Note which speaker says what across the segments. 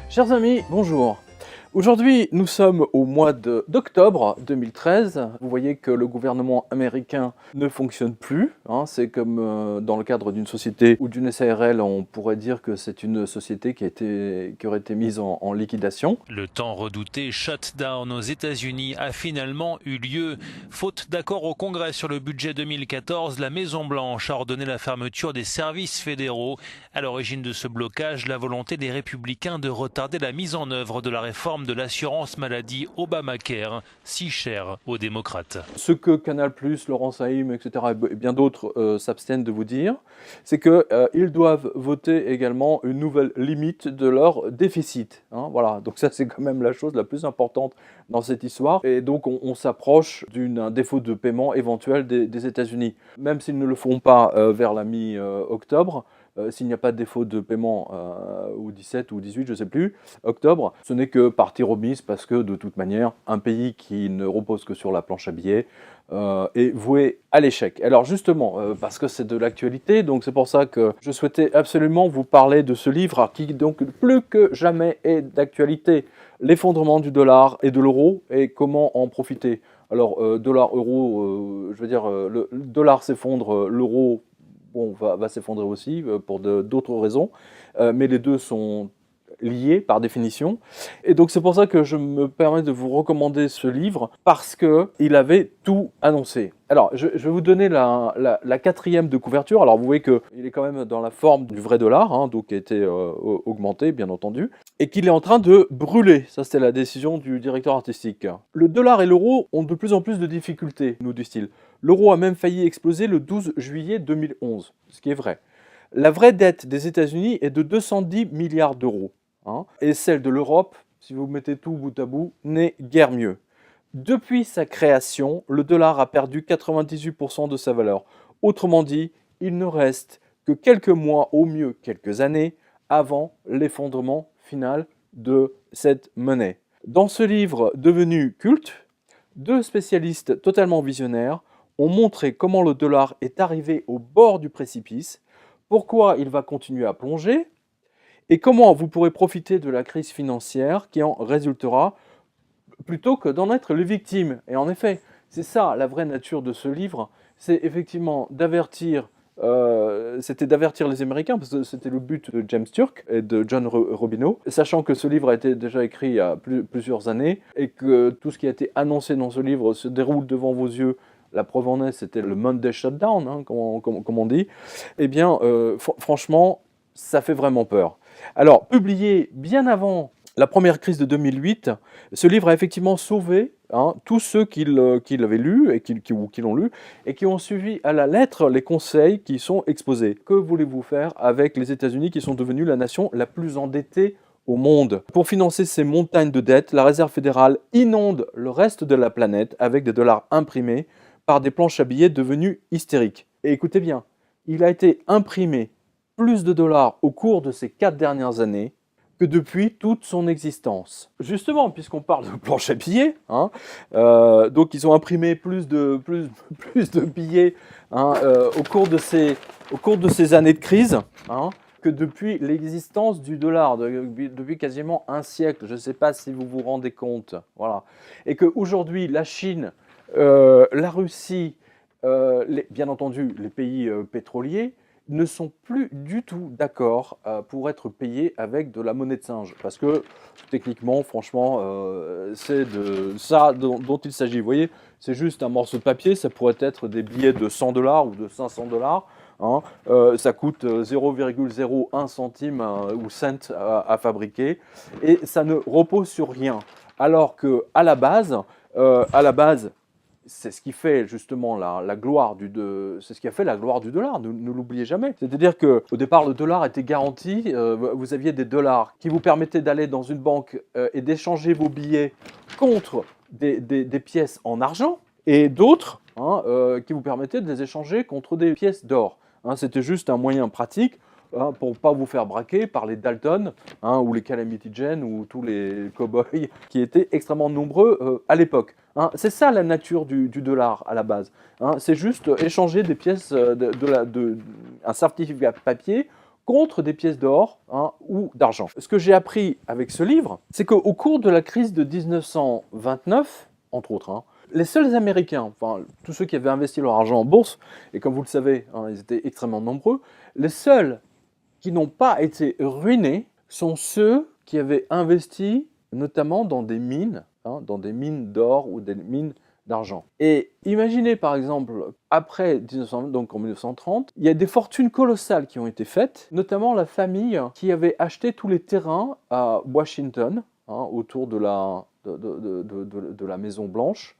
Speaker 1: Chers amis, bonjour. Aujourd'hui, nous sommes au mois d'octobre 2013. Vous voyez que le gouvernement américain ne fonctionne plus. C'est comme dans le cadre d'une société ou d'une SARL, on pourrait dire que c'est une société qui aurait été mise en liquidation.
Speaker 2: Le tant redouté shutdown aux États-Unis a finalement eu lieu. Faute d'accord au Congrès sur le budget 2014, la Maison-Blanche a ordonné la fermeture des services fédéraux. À l'origine de ce blocage, la volonté des républicains de retarder la mise en œuvre de la réforme de l'assurance maladie Obamacare, si chère aux démocrates.
Speaker 1: Ce que Canal+, Laurence Haïm, etc. et bien d'autres s'abstiennent de vous dire, c'est qu'ils doivent voter également une nouvelle limite de leur déficit. Voilà, donc ça c'est quand même la chose la plus importante dans cette histoire. Et donc on s'approche d'un défaut de paiement éventuel des États-Unis. Même s'ils ne le font pas vers la mi-octobre, s'il n'y a pas de défaut de paiement au 17 ou 18, je ne sais plus, octobre, ce n'est que partie remise parce que de toute manière, un pays qui ne repose que sur la planche à billets est voué à l'échec. Alors justement, parce que c'est de l'actualité, donc c'est pour ça que je souhaitais absolument vous parler de ce livre qui donc plus que jamais est d'actualité. L'effondrement du dollar et de l'euro et comment en profiter. Alors dollar-euro, je veux dire, le dollar s'effondre, l'euro va s'effondrer aussi pour d'autres raisons, mais les deux sont liés par définition. Et donc c'est pour ça que je me permets de vous recommander ce livre, parce qu'il avait tout annoncé. Alors je vais vous donner la quatrième de couverture. Alors vous voyez qu'il est quand même dans la forme du vrai dollar, donc qui a été augmenté bien entendu, et qu'il est en train de brûler. Ça c'était la décision du directeur artistique. Le dollar et l'euro ont de plus en plus de difficultés, nous dit-il. L'euro a même failli exploser le 12 juillet 2011, ce qui est vrai. La vraie dette des États-Unis est de 210 milliards d'euros. Et celle de l'Europe, si vous mettez tout bout à bout, n'est guère mieux. Depuis sa création, le dollar a perdu 98% de sa valeur. Autrement dit, il ne reste que quelques mois, au mieux quelques années, avant l'effondrement final de cette monnaie. Dans ce livre devenu culte, deux spécialistes totalement visionnaires ont montré comment le dollar est arrivé au bord du précipice, pourquoi il va continuer à plonger, et comment vous pourrez profiter de la crise financière qui en résultera plutôt que d'en être les victimes. Et en effet, c'est ça la vraie nature de ce livre, c'est effectivement d'avertir, c'était d'avertir les Américains, parce que c'était le but de James Turk et de John Robino, sachant que ce livre a été déjà écrit il y a plusieurs années, et que tout ce qui a été annoncé dans ce livre se déroule devant vos yeux. La preuve en est, c'était le Monday Shutdown, comme on dit. Eh bien, franchement, ça fait vraiment peur. Alors, publié bien avant la première crise de 2008, ce livre a effectivement sauvé tous ceux qui l'avaient lu et qui l'ont lu et qui ont suivi à la lettre les conseils qui y sont exposés. Que voulez-vous faire avec les États-Unis qui sont devenus la nation la plus endettée au monde? Pour financer ces montagnes de dettes, la Réserve fédérale inonde le reste de la planète avec des dollars imprimés par des planches à billets devenues hystériques. Et écoutez bien, il a été imprimé plus de dollars au cours de ces 4 dernières années que depuis toute son existence. Justement, puisqu'on parle de planche à billets, donc ils ont imprimé plus de billets au cours de ces années de crise, que depuis l'existence du dollar, depuis quasiment un siècle. Je ne sais pas si vous vous rendez compte. Voilà. Et qu'aujourd'hui, la Chine, la Russie, bien entendu les pays pétroliers, ne sont plus du tout d'accord pour être payés avec de la monnaie de singe. Parce que, techniquement, franchement, c'est de ça dont il s'agit. Vous voyez, c'est juste un morceau de papier, ça pourrait être des billets de 100 $ ou de 500 $. Ça coûte 0,01 centime ou cent à fabriquer. Et ça ne repose sur rien. Alors qu'à la base, c'est ce qui fait justement la gloire c'est ce qui a fait la gloire du dollar, ne l'oubliez jamais. C'est-à-dire qu'au départ, le dollar était garanti, vous aviez des dollars qui vous permettaient d'aller dans une banque et d'échanger vos billets contre des pièces en argent, et d'autres qui vous permettaient de les échanger contre des pièces d'or. C'était juste un moyen pratique pour ne pas vous faire braquer par les Dalton ou les Calamity Jane ou tous les cow-boys qui étaient extrêmement nombreux à l'époque. C'est ça la nature du dollar à la base. C'est juste échanger des pièces, un certificat papier contre des pièces d'or ou d'argent. Ce que j'ai appris avec ce livre, c'est qu'au cours de la crise de 1929, entre autres, les seuls Américains, enfin tous ceux qui avaient investi leur argent en bourse, et comme vous le savez, ils étaient extrêmement nombreux, les seuls qui n'ont pas été ruinés sont ceux qui avaient investi notamment dans des mines d'or ou des mines d'argent. Et imaginez par exemple, après 1920, donc en 1930, il y a des fortunes colossales qui ont été faites, notamment la famille qui avait acheté tous les terrains à Washington, autour de la Maison Blanche.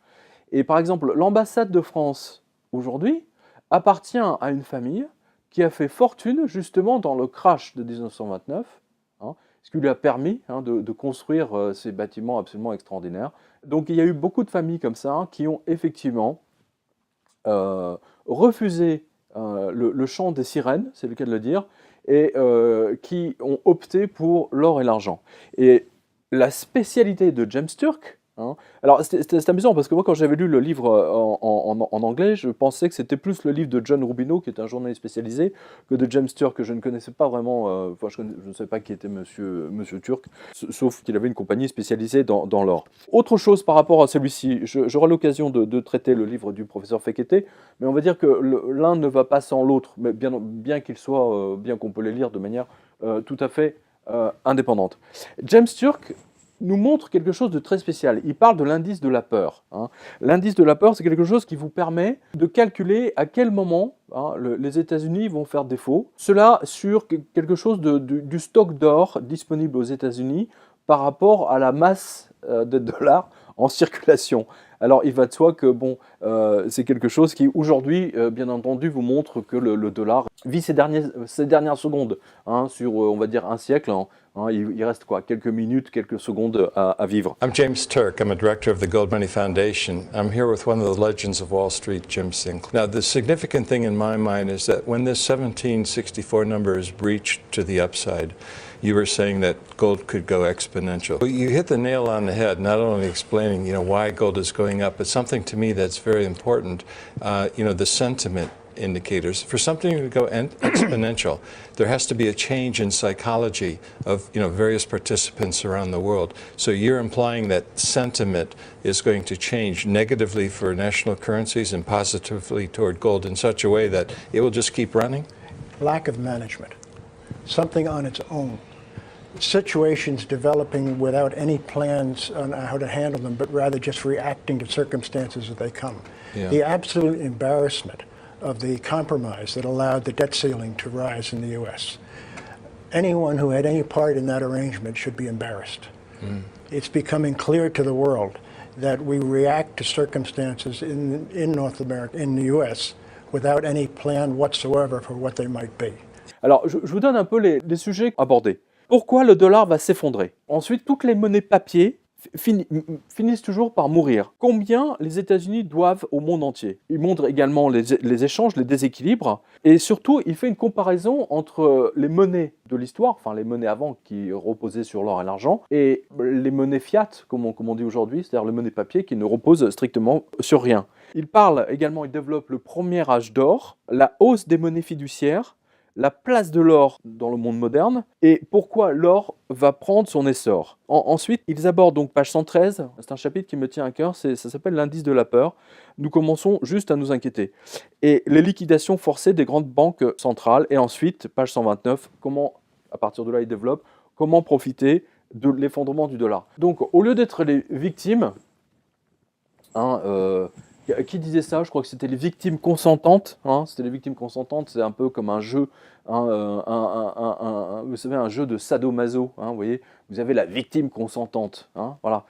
Speaker 1: Et par exemple, l'ambassade de France, aujourd'hui, appartient à une famille qui a fait fortune justement dans le crash de 1929, ce qui lui a permis de construire ces bâtiments absolument extraordinaires. Donc il y a eu beaucoup de familles comme ça qui ont effectivement refusé le chant des sirènes, c'est le cas de le dire, et qui ont opté pour l'or et l'argent. Et la spécialité de James Turk, alors c'est amusant parce que moi quand j'avais lu le livre en anglais, je pensais que c'était plus le livre de John Rubino, qui est un journaliste spécialisé, que de James Turk, que je ne connaissais pas vraiment, je ne savais pas qui était monsieur Turk, sauf qu'il avait une compagnie spécialisée dans l'or. Autre chose par rapport à celui-ci, j'aurai l'occasion de traiter le livre du professeur Fekete, mais on va dire que l'un ne va pas sans l'autre, mais bien qu'il soit, bien qu'on peut les lire de manière tout à fait indépendante. James Turk nous montre quelque chose de très spécial. Il parle de l'indice de la peur. L'indice de la peur, c'est quelque chose qui vous permet de calculer à quel moment les États-Unis vont faire défaut. Cela sur quelque chose du stock d'or disponible aux États-Unis par rapport à la masse de dollars en circulation. Alors il va de soi que c'est quelque chose qui aujourd'hui, bien entendu, vous montre que le dollar vit ses dernières secondes sur, on va dire, un siècle. Il reste quoi, quelques minutes, quelques secondes à vivre.
Speaker 3: I'm James Turk. I'm a director of the Gold Money Foundation. I'm here with one of the legends of Wall Street, Jim Sinclair. Now, the significant thing in my mind is that when this 1764 number is breached to the upside, you were saying that gold could go exponential. You hit the nail on the head, not only explaining, why gold is going up, but something to me that's very important, the sentiment indicators. For something to go exponential, there has to be a change in psychology of various participants around the world. So you're implying that sentiment is going to change negatively for national currencies and positively toward gold in such a way that it will just keep running?
Speaker 4: Lack of management. Something on its own. Situations developing without any plans on how to handle them, but rather just reacting to circumstances as they come. Yeah. The absolute embarrassment of the compromise that allowed the debt ceiling to rise in the U.S. Anyone who had any part in that arrangement should be embarrassed. It's becoming clear to the world that we react to circumstances in North America, in the U.S., without any plan whatsoever for what they might be.
Speaker 1: Alors, je vous donne un peu les sujets abordés. Pourquoi le dollar va s'effondrer? Ensuite, toutes les monnaies papier finissent toujours par mourir. Combien les États-Unis doivent au monde entier? Il montre également les échanges, les déséquilibres, et surtout, il fait une comparaison entre les monnaies de l'histoire, enfin les monnaies avant qui reposaient sur l'or et l'argent, et les monnaies fiat, comme on dit aujourd'hui, c'est-à-dire les monnaies papier qui ne reposent strictement sur rien. Il parle également, il développe le premier âge d'or, la hausse des monnaies fiduciaires, la place de l'or dans le monde moderne et pourquoi l'or va prendre son essor. Ensuite, ils abordent donc page 113, c'est un chapitre qui me tient à cœur, ça s'appelle l'indice de la peur. Nous commençons juste à nous inquiéter. Et les liquidations forcées des grandes banques centrales. Et ensuite, page 129, comment, à partir de là, ils développent, comment profiter de l'effondrement du dollar. Donc, au lieu d'être les victimes, qui disait ça? Je crois que c'était les victimes consentantes. C'était les victimes consentantes, c'est un peu comme un jeu, vous savez, un jeu de sadomaso. Vous voyez, vous avez la victime consentante. Voilà.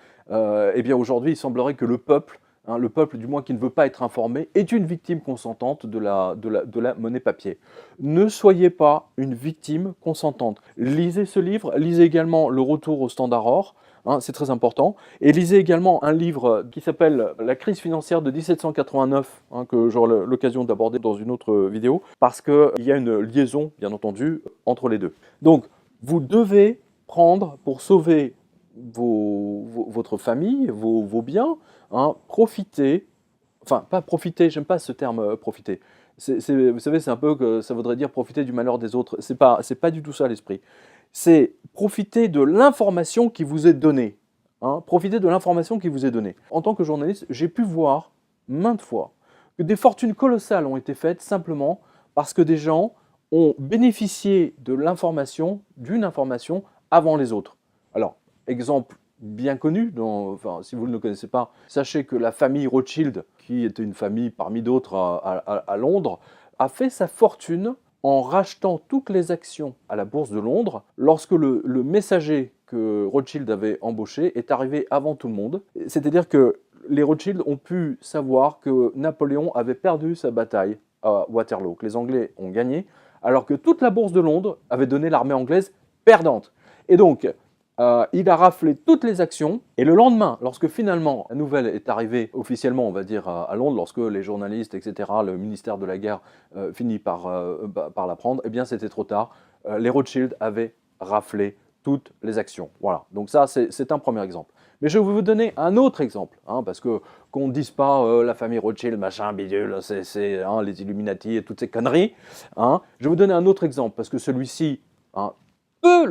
Speaker 1: Eh bien aujourd'hui, il semblerait que le peuple du moins qui ne veut pas être informé, est une victime consentante de la monnaie papier. Ne soyez pas une victime consentante. Lisez ce livre, lisez également Le Retour au Standard Or. C'est très important. Et lisez également un livre qui s'appelle La crise financière de 1789, que j'aurai l'occasion d'aborder dans une autre vidéo, parce qu'il y a une liaison, bien entendu, entre les deux. Donc, vous devez prendre, pour sauver votre famille, vos biens, profiter, enfin, pas profiter, j'aime pas ce terme profiter, Vous savez, c'est un peu que ça voudrait dire profiter du malheur des autres. C'est pas du tout ça l'esprit. C'est profiter de l'information qui vous est donnée. Hein, profiter de l'information qui vous est donnée. En tant que journaliste, j'ai pu voir maintes fois que des fortunes colossales ont été faites simplement parce que des gens ont bénéficié de l'information, d'une information, avant les autres. Alors, exemple bien connu, enfin, si vous ne le connaissez pas, sachez que la famille Rothschild, qui était une famille parmi d'autres à Londres, a fait sa fortune en rachetant toutes les actions à la bourse de Londres lorsque le messager que Rothschild avait embauché est arrivé avant tout le monde. C'est-à-dire que les Rothschild ont pu savoir que Napoléon avait perdu sa bataille à Waterloo, que les Anglais ont gagné, alors que toute la bourse de Londres avait donné l'armée anglaise perdante. Et donc, il a raflé toutes les actions, et le lendemain, lorsque finalement la nouvelle est arrivée officiellement, on va dire, à Londres, lorsque les journalistes, etc., le ministère de la Guerre finit par l'apprendre, eh bien c'était trop tard. Les Rothschild avaient raflé toutes les actions. Voilà, donc ça c'est un premier exemple. Mais je vais vous donner un autre exemple, hein, parce que qu'on ne dise pas la famille Rothschild, machin, bidule, c'est hein, les Illuminati et toutes ces conneries. Hein. Je vais vous donner un autre exemple, parce que celui-ci, hein, peu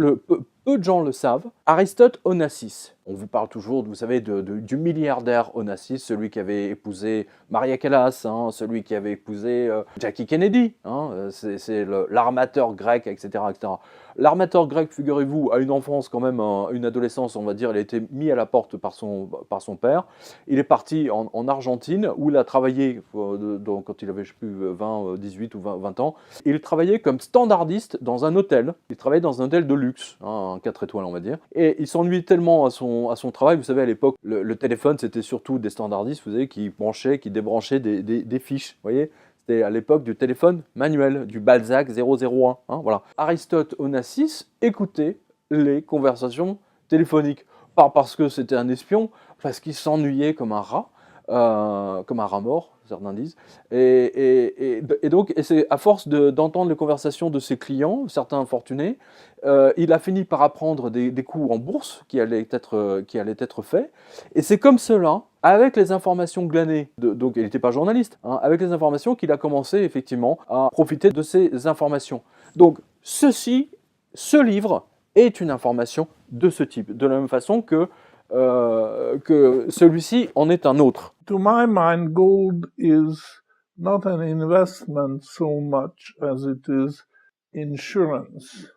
Speaker 1: de gens le savent. Aristote Onassis. On vous parle toujours, vous savez, du milliardaire Onassis, celui qui avait épousé Maria Callas, hein, celui qui avait épousé Jackie Kennedy. Hein, c'est l'armateur grec, etc., etc. L'armateur grec, figurez-vous, a une enfance quand même, une adolescence, on va dire, il a été mis à la porte par son père. Il est parti en Argentine, où il a travaillé, quand il avait, je ne sais plus, 18 ou 20 ans. Il travaillait comme standardiste dans un hôtel. Il travaillait dans un hôtel de luxe, hein, 4 étoiles, on va dire. Et il s'ennuie tellement à son travail. Vous savez, à l'époque, le téléphone, c'était surtout des standardistes, vous savez, qui branchaient, qui débranchaient des fiches, vous voyez. C'était à l'époque du téléphone manuel, du Balzac 001. Hein, voilà. Aristote Onassis écoutait les conversations téléphoniques. Pas parce que c'était un espion, parce qu'il s'ennuyait comme un rat mort, certains disent. Et donc, c'est à force d'entendre les conversations de ses clients, certains infortunés, il a fini par apprendre des coups en bourse qui allaient être faits. Et c'est comme cela, avec les informations glanées, donc il n'était pas journaliste, hein, avec les informations qu'il a commencé effectivement à profiter de ces informations. Donc, ce livre est une information de ce type, de la même façon que celui-ci en est un autre.
Speaker 5: To my mind, gold is not an investment so much as it is insurance.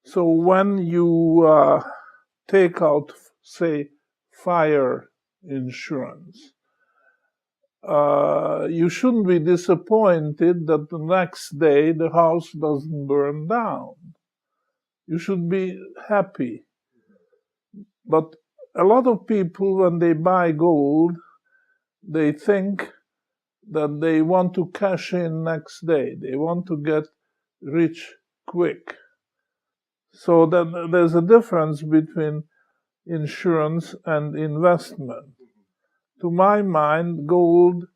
Speaker 5: So when you take out, say, fire insurance, you shouldn't be disappointed that the next day the house doesn't burn down. You should be happy. But a lot of people, when they buy gold, they think that they want to cash in next day. They want to get rich quick. So that there's a difference between insurance and investment. To my mind, gold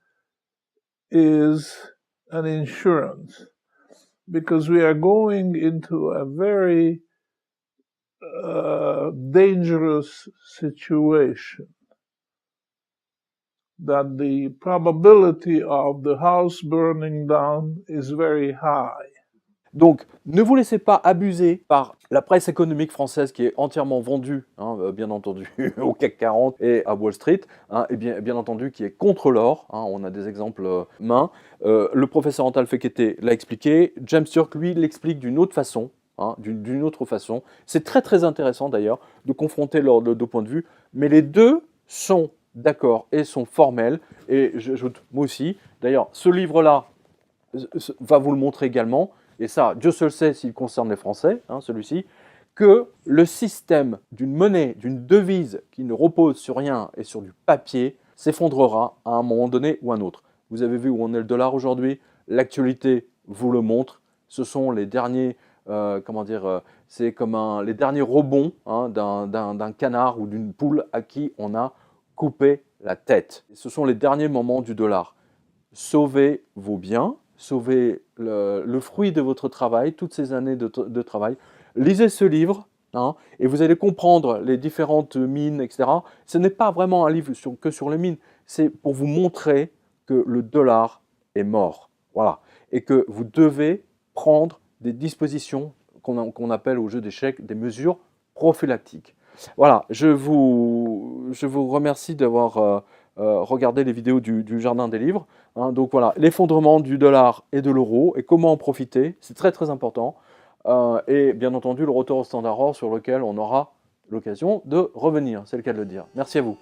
Speaker 5: is an insurance because we are going into a very dangerous situation, that the probability of the house burning down is very high.
Speaker 1: Donc, ne vous laissez pas abuser par la presse économique française qui est entièrement vendue, hein, bien entendu, au CAC 40 et à Wall Street, hein, et bien entendu qui est contre l'or. Hein, on a des exemples mains. Le professeur Antal Fekete l'a expliqué. James Turk, lui, l'explique d'une autre façon. Hein, d'une autre façon. C'est très très intéressant d'ailleurs de confronter leurs deux points de vue, mais les deux sont d'accord et sont formels, et j'ajoute moi aussi. D'ailleurs, ce livre-là va vous le montrer également, et ça, Dieu seul sait s'il concerne les Français, hein, celui-ci, que le système d'une monnaie, d'une devise qui ne repose sur rien et sur du papier s'effondrera à un moment donné ou un autre. Vous avez vu où en est le dollar aujourd'hui, l'actualité vous le montre, ce sont les derniers... c'est comme les derniers rebonds, hein, d'un canard ou d'une poule à qui on a coupé la tête. Et ce sont les derniers moments du dollar. Sauvez vos biens, sauvez le fruit de votre travail, toutes ces années de travail. Lisez ce livre, hein, et vous allez comprendre les différentes mines, etc. Ce n'est pas vraiment un livre que sur les mines, c'est pour vous montrer que le dollar est mort. Voilà. Et que vous devez prendre des dispositions qu'on appelle au jeu d'échecs des mesures prophylactiques. Voilà, je vous remercie d'avoir regardé les vidéos du Jardin des Livres. Hein. Donc voilà, l'effondrement du dollar et de l'euro et comment en profiter, c'est très très important. Et bien entendu, le retour au Standard Or sur lequel on aura l'occasion de revenir, c'est le cas de le dire. Merci à vous.